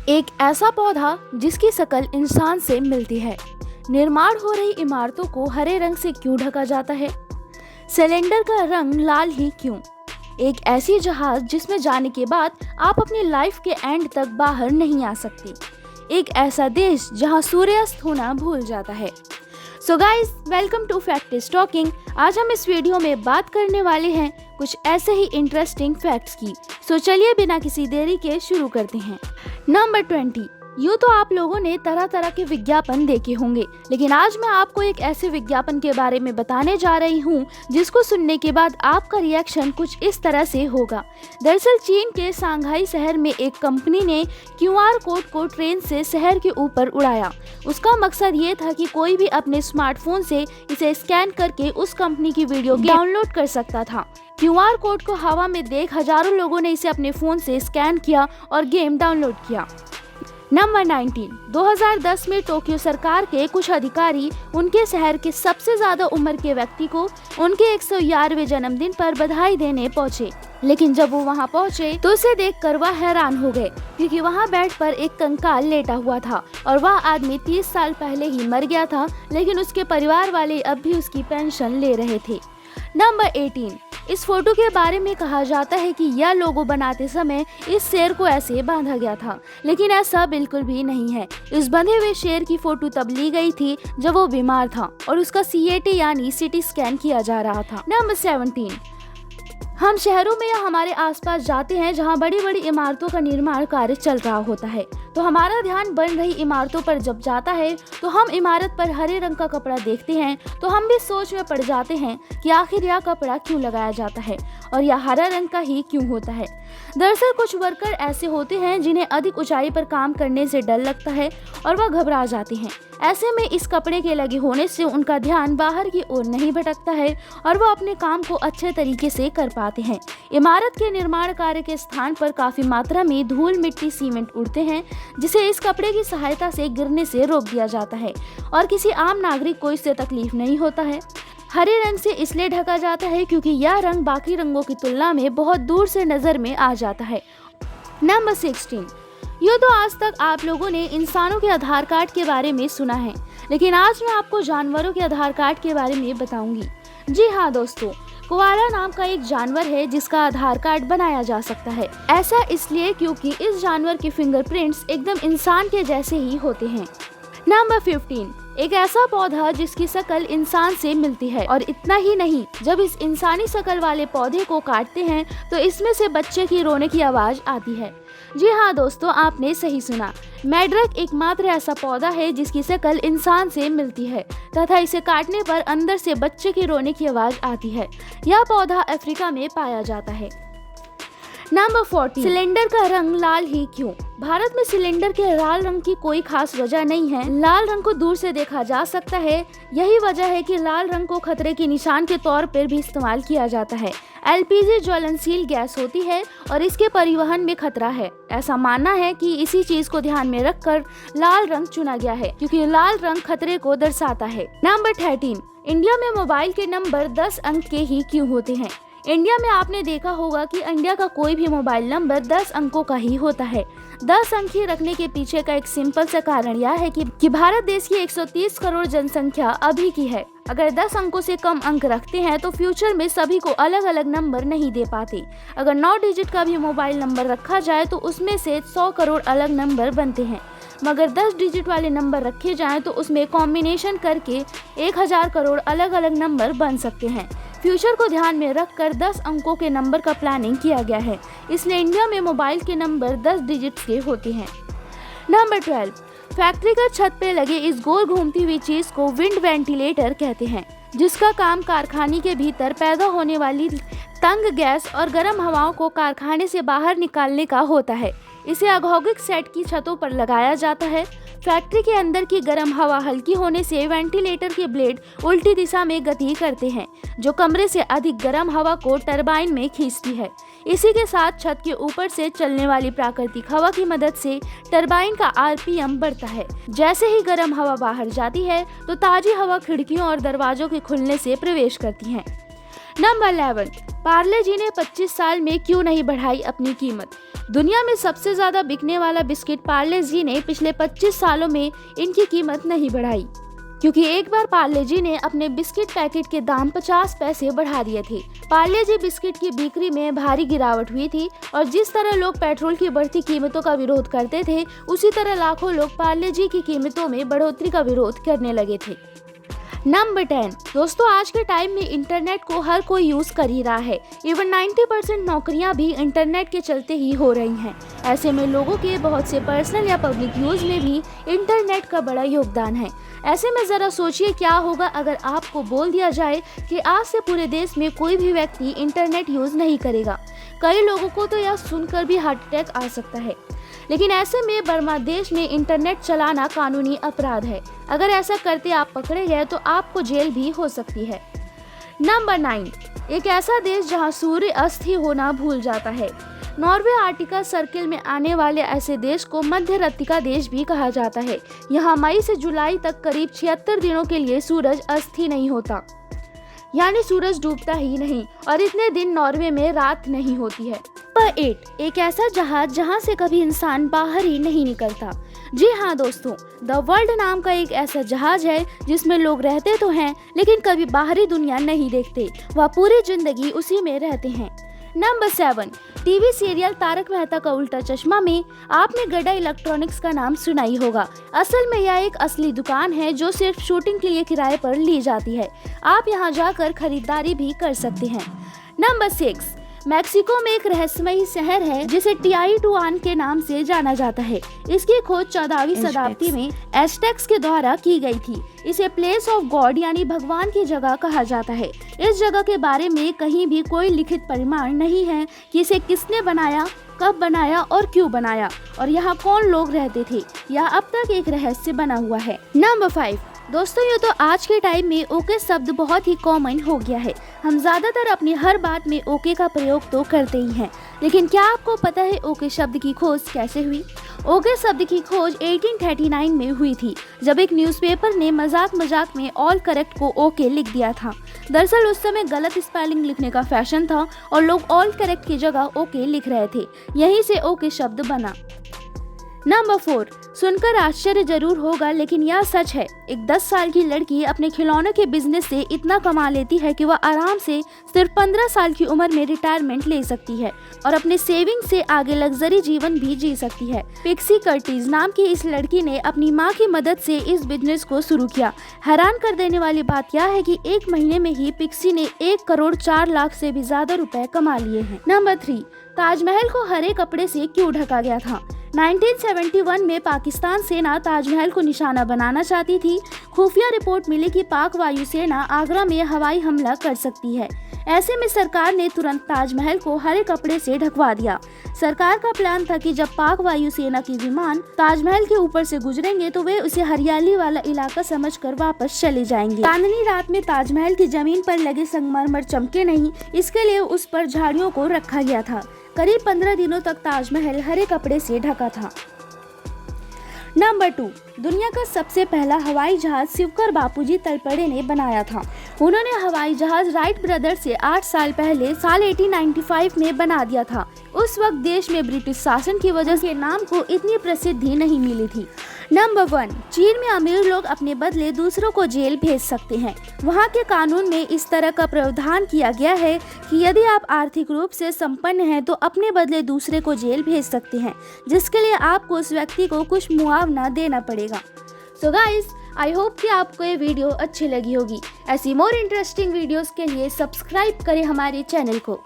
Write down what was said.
एक ऐसा पौधा जिसकी शक्ल इंसान से मिलती है। निर्माण हो रही इमारतों को हरे रंग से क्यों ढका जाता है? सिलेंडर का रंग लाल ही क्यों? एक ऐसी जहाज जिसमें जाने के बाद आप अपनी लाइफ के एंड तक बाहर नहीं आ सकती। एक ऐसा देश जहां सूर्यास्त होना भूल जाता है। So guys, welcome to fact is talking. आज हम इस वीडियो में बात करने वाले हैं कुछ ऐसे ही इंटरेस्टिंग फैक्ट्स की। सो चलिए बिना किसी देरी के शुरू करते हैं। नंबर 20। यूँ तो आप लोगों ने तरह तरह के विज्ञापन देखे होंगे, लेकिन आज मैं आपको एक ऐसे विज्ञापन के बारे में बताने जा रही हूँ जिसको सुनने के बाद आपका रिएक्शन कुछ इस तरह से होगा। दरअसल चीन के सांघाई शहर में एक कंपनी ने QR कोड को ट्रेन से शहर के ऊपर उड़ाया। उसका मकसद ये था कि कोई भी अपने स्मार्टफोन से इसे स्कैन करके उस कंपनी की वीडियो डाउनलोड कर सकता था। QR कोड को हवा में देख हजारों लोगों ने इसे अपने फोन से स्कैन किया और गेम डाउनलोड किया। नंबर 19। 2010 में टोक्यो सरकार के कुछ अधिकारी उनके शहर के सबसे ज्यादा उम्र के व्यक्ति को उनके 111वें जन्मदिन पर बधाई देने पहुंचे, लेकिन जब वो वहां पहुंचे तो उसे देखकर वह हैरान हो गए, क्योंकि वहां बेड पर एक कंकाल लेटा हुआ था और वह आदमी 30 साल पहले ही मर गया था, लेकिन उसके परिवार वाले अब भी उसकी पेंशन ले रहे थे। नंबर 18। इस फोटो के बारे में कहा जाता है कि यह लोगो बनाते समय इस शेर को ऐसे बांधा गया था, लेकिन ऐसा बिल्कुल भी नहीं है। इस बंधे हुए शेर की फोटो तब ली गई थी जब वो बीमार था और उसका CAT यानी CT स्कैन किया जा रहा था। नंबर 17। हम शहरों में या हमारे आसपास जाते हैं जहां बड़ी बड़ी इमारतों का निर्माण कार्य चल रहा होता है, तो हमारा ध्यान बन रही इमारतों पर जब जाता है तो हम इमारत पर हरे रंग का कपड़ा देखते हैं तो हम भी सोच में पड़ जाते हैं कि आखिर यह कपड़ा क्यों लगाया जाता है और यह हरा रंग का ही क्यों होता है। दरअसल कुछ वर्कर ऐसे होते हैं जिन्हें अधिक ऊंचाई पर काम करने से डर लगता है और वह घबरा जाते हैं। ऐसे में इस कपड़े के लगे होने से उनका ध्यान बाहर की ओर नहीं भटकता है और वह अपने काम को अच्छे तरीके से कर पाते हैं। इमारत के निर्माण कार्य के स्थान पर काफी मात्रा में धूल, मिट्टी, सीमेंट उड़ते हैं, जिसे इस कपड़े की सहायता से गिरने से रोक दिया जाता है और किसी आम नागरिक को इससे तकलीफ नहीं होता है। हरे रंग से इसलिए ढका जाता है क्योंकि यह रंग बाकी रंगों की तुलना में बहुत दूर से नजर में आ जाता है। नंबर 16। यूँ तो आज तक आप लोगों ने इंसानों के आधार कार्ड के बारे में सुना है, लेकिन आज मैं आपको जानवरों के आधार कार्ड के बारे में बताऊंगी। जी हाँ दोस्तों, कोआला नाम का एक जानवर है जिसका आधार कार्ड बनाया जा सकता है। ऐसा इसलिए क्योंकि इस जानवर के फिंगरप्रिंट्स एकदम इंसान के जैसे ही होते हैं। नंबर 15। एक ऐसा पौधा जिसकी शक्ल इंसान से मिलती है, और इतना ही नहीं, जब इस इंसानी शक्ल वाले पौधे को काटते हैं तो इसमें से बच्चे की रोने की आवाज आती है। जी हाँ दोस्तों, आपने सही सुना। मैड्रक एकमात्र ऐसा पौधा है जिसकी शक्ल इंसान से मिलती है तथा इसे काटने पर अंदर से बच्चे की रोने की आवाज आती है। यह पौधा अफ्रीका में पाया जाता है। नंबर 14। सिलेंडर का रंग लाल ही क्यों? भारत में सिलेंडर के लाल रंग की कोई खास वजह नहीं है। लाल रंग को दूर से देखा जा सकता है। यही वजह है कि लाल रंग को खतरे के निशान के तौर पर भी इस्तेमाल किया जाता है। LPG ज्वलनशील गैस होती है और इसके परिवहन में खतरा है। ऐसा मानना है कि इसी चीज को ध्यान में रखकर लाल रंग चुना गया है, क्योंकि लाल रंग खतरे को दर्शाता है। नंबर 13। इंडिया में मोबाइल के नंबर 10 अंक के ही क्यों होते हैं? इंडिया में आपने देखा होगा कि इंडिया का कोई भी मोबाइल नंबर 10 अंकों का ही होता है। 10 अंक ही रखने के पीछे का एक सिंपल सा कारण यह है कि भारत देश की 130 करोड़ जनसंख्या अभी की है। अगर 10 अंकों से कम अंक रखते हैं तो फ्यूचर में सभी को अलग अलग नंबर नहीं दे पाते। अगर 9 डिजिट का भी मोबाइल नंबर रखा जाए तो उसमें से 100 करोड़ अलग नंबर बनते हैं, मगर 10 डिजिट वाले नंबर रखे जाएं तो उसमें कॉम्बिनेशन करके 1000 करोड़ अलग अलग नंबर बन सकते हैं। फ्यूचर को ध्यान में रखकर 10 अंकों के नंबर का प्लानिंग किया गया है, इसलिए इंडिया में मोबाइल के नंबर 10 डिजिट के होते हैं। नंबर 12। फैक्ट्री का छत पे लगे इस गोल घूमती हुई चीज को विंड वेंटिलेटर कहते हैं, जिसका काम कारखाने के भीतर पैदा होने वाली तंग गैस और गर्म हवाओं को कारखाने से बाहर निकालने का होता है। इसे औद्योगिक सेट की छतों पर लगाया जाता है। फैक्ट्री के अंदर की गर्म हवा हल्की होने से वेंटिलेटर के ब्लेड उल्टी दिशा में गति करते हैं, जो कमरे से अधिक गर्म हवा को टरबाइन में खींचती है। इसी के साथ छत के ऊपर से चलने वाली प्राकृतिक हवा की मदद से टरबाइन का RPM बढ़ता है। जैसे ही गर्म हवा बाहर जाती है तो ताजी हवा खिड़कियों और दरवाजों के खुलने से प्रवेश करती है। नंबर 11, पार्ले जी ने 25 साल में क्यों नहीं बढ़ाई अपनी कीमत। दुनिया में सबसे ज्यादा बिकने वाला बिस्किट पार्ले जी ने पिछले 25 सालों में इनकी कीमत नहीं बढ़ाई, क्योंकि एक बार पार्ले जी ने अपने बिस्किट पैकेट के दाम 50 पैसे बढ़ा दिए थे। पार्ले जी बिस्किट की बिक्री में भारी गिरावट हुई थी और जिस तरह लोग पेट्रोल की बढ़ती कीमतों का विरोध करते थे, उसी तरह लाखों लोग पार्ले जी की कीमतों में बढ़ोतरी का विरोध करने लगे थे। नंबर 10, दोस्तों आज के टाइम में इंटरनेट को हर कोई यूज कर ही रहा है। इवन 90% नौकरियां भी इंटरनेट के चलते ही हो रही हैं। ऐसे में लोगों के बहुत से पर्सनल या पब्लिक यूज में भी इंटरनेट का बड़ा योगदान है। ऐसे में जरा सोचिए क्या होगा अगर आपको बोल दिया जाए कि आज से पूरे देश में कोई भी व्यक्ति इंटरनेट यूज नहीं करेगा। कई लोगों को तो यह सुनकर भी हार्ट अटैक आ सकता है। लेकिन ऐसे में बर्मा देश में इंटरनेट चलाना कानूनी अपराध है। अगर ऐसा करते आप पकड़े गए तो आपको जेल भी हो सकती है। नंबर 9, एक ऐसा देश जहां सूर्य अस्त ही होना भूल जाता है। नॉर्वे आर्टिका सर्किल में आने वाले ऐसे देश को मध्य रतिका देश भी कहा जाता है। यहाँ मई से जुलाई तक करीब 76 दिनों के लिए सूरज अस्त ही नहीं होता, यानी सूरज डूबता ही नहीं, और इतने दिन नॉर्वे में रात नहीं होती है। नंबर 8, एक ऐसा जहाज जहां से कभी इंसान बाहर ही नहीं निकलता। जी हाँ दोस्तों, द वर्ल्ड नाम का एक ऐसा जहाज है जिसमें लोग रहते तो हैं लेकिन कभी बाहरी दुनिया नहीं देखते, वह पूरी जिंदगी उसी में रहते हैं। Number 7, TV serial Tarak Mehta का उल्टा चश्मा में आपने गड्डा इलेक्ट्रॉनिक्स का नाम सुना ही होगा। असल में यह एक असली दुकान है जो सिर्फ शूटिंग के लिए किराए पर ली जाती है। आप यहां जाकर खरीदारी भी कर सकते हैं। नंबर 6, मैक्सिको में एक रहस्यमयी शहर है जिसे टियाटुआन के नाम से जाना जाता है। इसकी खोज 14वीं शताब्दी में एज़टेक्स के द्वारा की गई थी। इसे प्लेस ऑफ गॉड यानी भगवान की जगह कहा जाता है। इस जगह के बारे में कहीं भी कोई लिखित प्रमाण नहीं है कि इसे किसने बनाया, कब बनाया और क्यों बनाया, और यहाँ कौन लोग रहते थे। यह अब तक एक रहस्य बना हुआ है। नंबर 5, दोस्तों ये तो आज के टाइम में ओके शब्द बहुत ही कॉमन हो गया है। हम ज्यादातर अपनी हर बात में ओके का प्रयोग तो करते ही हैं, लेकिन क्या आपको पता है ओके शब्द की खोज कैसे हुई? ओके शब्द की खोज 1839 में हुई थी, जब एक न्यूज़पेपर ने मजाक में ऑल करेक्ट को ओके लिख दिया था। दरअसल उस समय गलत स्पेलिंग लिखने का फैशन था और लोग ऑल करेक्ट की जगह ओके लिख रहे थे। यहीं से ओके शब्द बना। नंबर 4, सुनकर आश्चर्य जरूर होगा लेकिन यह सच है। एक 10 साल की लड़की अपने खिलौनों के बिजनेस से इतना कमा लेती है कि वह आराम से सिर्फ 15 साल की उम्र में रिटायरमेंट ले सकती है और अपने सेविंग से आगे लग्जरी जीवन भी जी सकती है। पिक्सी कर्टिस नाम की इस लड़की ने अपनी माँ की मदद से इस बिजनेस को शुरू किया। हैरान कर देने वाली बात यह है कि 1 महीने में ही पिक्सी ने 1 करोड़ 4 लाख से भी ज्यादा रुपए कमा लिए हैं। नंबर 3, ताजमहल को हरे कपड़े से क्यों ढका गया था? 1971 में पाकिस्तान सेना ताजमहल को निशाना बनाना चाहती थी। खुफिया रिपोर्ट मिली कि पाक वायुसेना आगरा में हवाई हमला कर सकती है। ऐसे में सरकार ने तुरंत ताजमहल को हरे कपड़े से ढकवा दिया। सरकार का प्लान था कि जब पाक वायुसेना के विमान ताजमहल के ऊपर से गुजरेंगे तो वे उसे हरियाली वाला इलाका समझकर वापस चले जाएंगे। चांदनी रात में ताजमहल की जमीन पर लगे संगमरमर चमके नहीं, इसके लिए उस पर झाड़ियों को रखा गया था। करीब 15 दिनों तक ताजमहल हरे कपड़े से ढका था। नंबर 2, दुनिया का सबसे पहला हवाई जहाज शिवकर बापूजी तलपड़े ने बनाया था। उन्होंने हवाई जहाज राइट ब्रदर्स से 8 साल पहले साल 1895 में बना दिया था। उस वक्त देश में ब्रिटिश शासन की वजह से नाम को इतनी प्रसिद्धि नहीं मिली थी। नंबर 1, चीन में अमीर लोग अपने बदले दूसरों को जेल भेज सकते हैं। वहाँ के कानून में इस तरह का प्रावधान किया गया है कि यदि आप आर्थिक रूप से संपन्न हैं तो अपने बदले दूसरे को जेल भेज सकते हैं, जिसके लिए आपको उस व्यक्ति को कुछ मुआवजा देना पड़ेगा। सो गाइस, आई होप कि आपको ये वीडियो अच्छी लगी होगी। ऐसी मोर इंटरेस्टिंग वीडियोस के लिए सब्सक्राइब करें हमारे चैनल को।